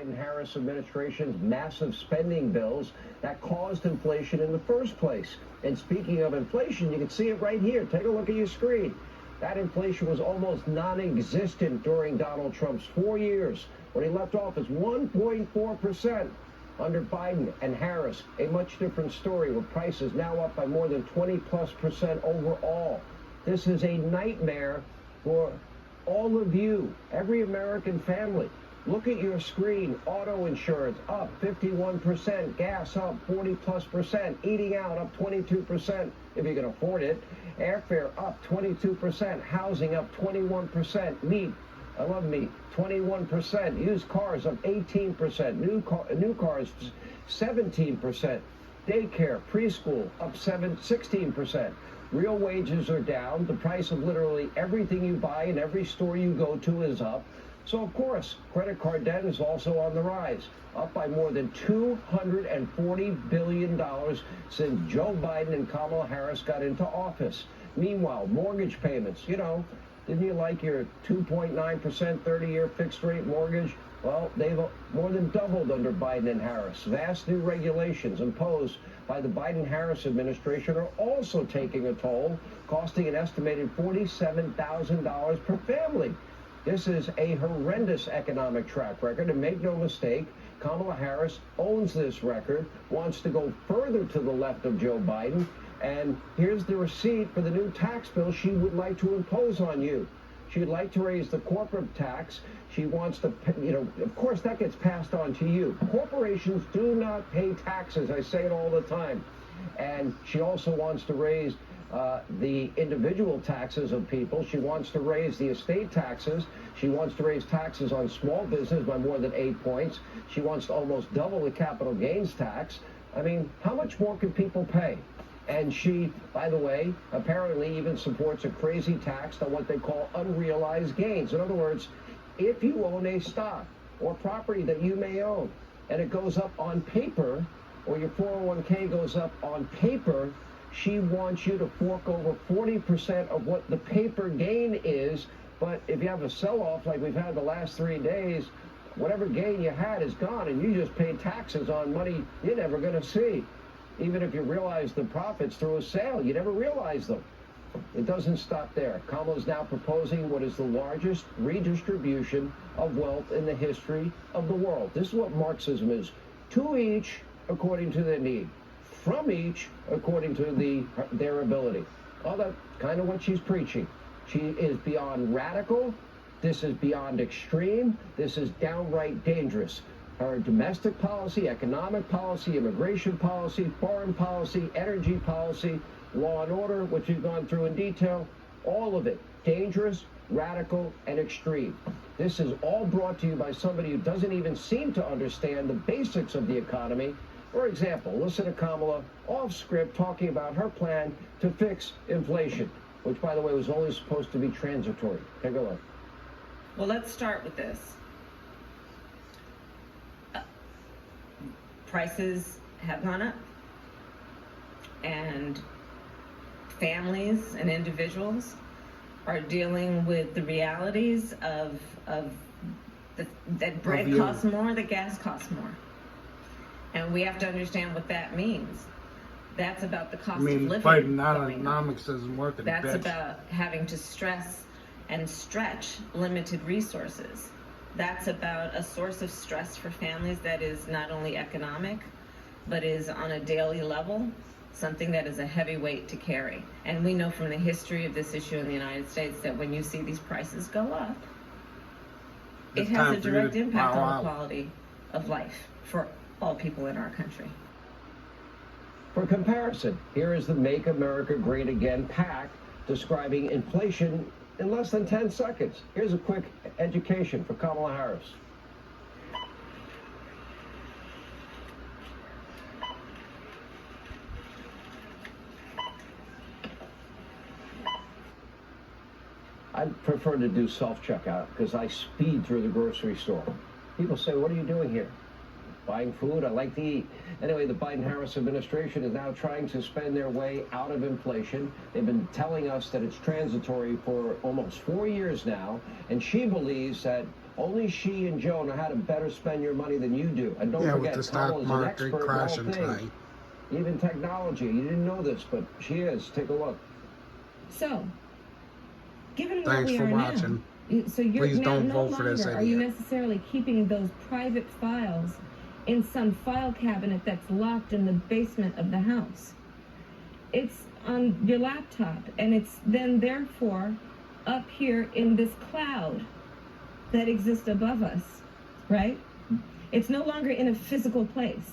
Biden-Harris administration's massive spending bills that caused inflation in the first place. And speaking of inflation, you can see it right here. Take a look at your screen. That inflation was almost non-existent during Donald Trump's 4 years. When he left office, 1.4%. Under Biden and Harris, a much different story, with prices now up by more than 20+% overall. This is a nightmare for all of you, every American family. Look at your screen. Auto insurance up 51%, gas up 40+%, eating out up 22% if you can afford it, airfare up 22%, housing up 21%, meat, I love meat, 21%, used cars up 18%, new cars 17%, daycare, preschool up 16%. Real wages are down. The price of literally everything you buy in every store you go to is up. So, of course, credit card debt is also on the rise, up by more than $240 billion since Joe Biden and Kamala Harris got into office. Meanwhile, mortgage payments, didn't you like your 2.9% 30-year fixed-rate mortgage? Well, they've more than doubled under Biden and Harris. Vast new regulations imposed by the Biden-Harris administration are also taking a toll, costing an estimated $47,000 per family. This is a horrendous economic track record, and make no mistake, Kamala Harris owns this record, wants to go further to the left of Joe Biden, and here's the receipt for the new tax bill she would like to impose on you. She'd like to raise the corporate tax. She wants to, of course, that gets passed on to you. Corporations do not pay taxes. I say it all the time. And she also wants to raise the individual taxes of people. She wants to raise the estate taxes. She wants to raise taxes on small business by more than 8 points. She wants to almost double the capital gains tax. I mean, how much more can people pay? And she, by the way, apparently even supports a crazy tax on what they call unrealized gains. In other words, if you own a stock or property that you may own, and it goes up on paper, or your 401k goes up on paper, she wants you to fork over 40% of what the paper gain is. But if you have a sell-off like we've had the last 3 days, whatever gain you had is gone, and you just paid taxes on money you're never going to see. Even if you realize the profits through a sale, you never realize them. It doesn't stop there. Kamala is now proposing what is the largest redistribution of wealth in the history of the world. This is what Marxism is. To each according to their need. From each according to their ability. Well, that's kind of what she's preaching. She is beyond radical. This is beyond extreme. This is downright dangerous. Her domestic policy, economic policy, immigration policy, foreign policy, energy policy, law and order, which we've gone through in detail, all of it dangerous, radical, and extreme. This is all brought to you by somebody who doesn't even seem to understand the basics of the economy. For example, listen to Kamala off script talking about her plan to fix inflation, which, by the way, was only supposed to be transitory. Take a look. Well, let's start with this. Prices have gone up, and families and individuals are dealing with the realities of that bread costs more, that gas costs more. And we have to understand what that means. That's about the cost of living. Bidenomonics doesn't work. That's about having to stress and stretch limited resources. That's about a source of stress for families that is not only economic, but is on a daily level, something that is a heavy weight to carry. And we know from the history of this issue in the United States that when you see these prices go up, it has a direct impact on the quality of life for all people in our country. For comparison, here is the Make America Great Again PAC describing inflation in less than 10 seconds. Here's a quick education for Kamala Harris. I prefer to do self-checkout because I speed through the grocery store. People say, what are you doing here? Buying food, I like to eat. Anyway, the Biden-Harris administration is now trying to spend their way out of inflation. They've been telling us that it's transitory for almost 4 years now, and she believes that Only she and Joe know how to better spend your money than you do. And don't Yeah, with forget, the stock Kamala's an market expert in all crashing things, tonight. even technology. You didn't know this, but she is. Take a look. So, given where Thanks we for are watching. now, so you're Please now don't no vote for this longer are you idiot. necessarily keeping those private files in some file cabinet that's locked in the basement of the house. It's on your laptop, and it's then therefore up here in this cloud that exists above us, right? It's no longer in a physical place.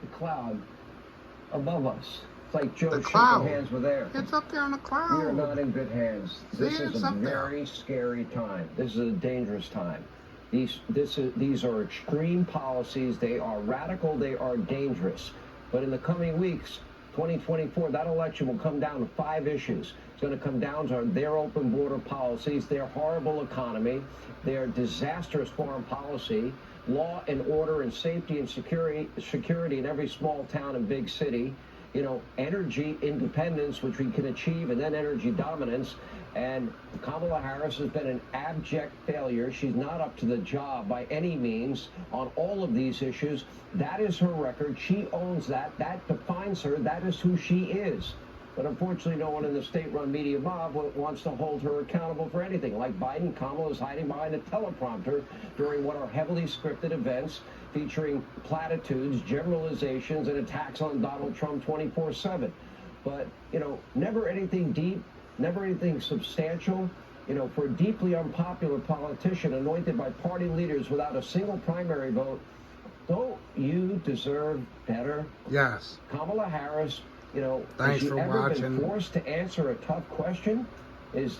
The cloud above us. It's like Joe The shaking cloud. hands with air. It's up there in the We are not cloud. in good hands. This See, is it's a up there. very scary time. This is a dangerous time. These are extreme policies. They are radical. They are dangerous. But in the coming weeks, 2024, that election will come down to 5 issues. It's going to come down to their open border policies, their horrible economy, their disastrous foreign policy, law and order and safety and security in every small town and big city, energy independence, which we can achieve, and then energy dominance. And Kamala Harris has been an abject failure. She's not up to the job by any means on all of these issues. That is her record. She owns that. That defines her. That is who she is. But unfortunately, no one in the state-run media mob wants to hold her accountable for anything. Like Biden, Kamala is hiding behind a teleprompter during what are heavily scripted events featuring platitudes, generalizations, and attacks on Donald Trump 24/7. But, never anything deep, never anything substantial. For a deeply unpopular politician anointed by party leaders without a single primary vote, don't you deserve better? Yes. Kamala Harris, has Thanks she for ever watching. been forced to answer a tough question? Is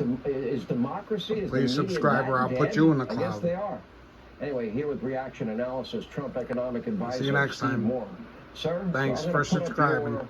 democracy? Is Please the media subscribe that or I'll dead? put you in the I guess cloud. they are. Anyway, here with reaction analysis, Trump economic advisor See you next Steve time. Moore. Sir, Thanks so I'm gonna for put up subscribing. your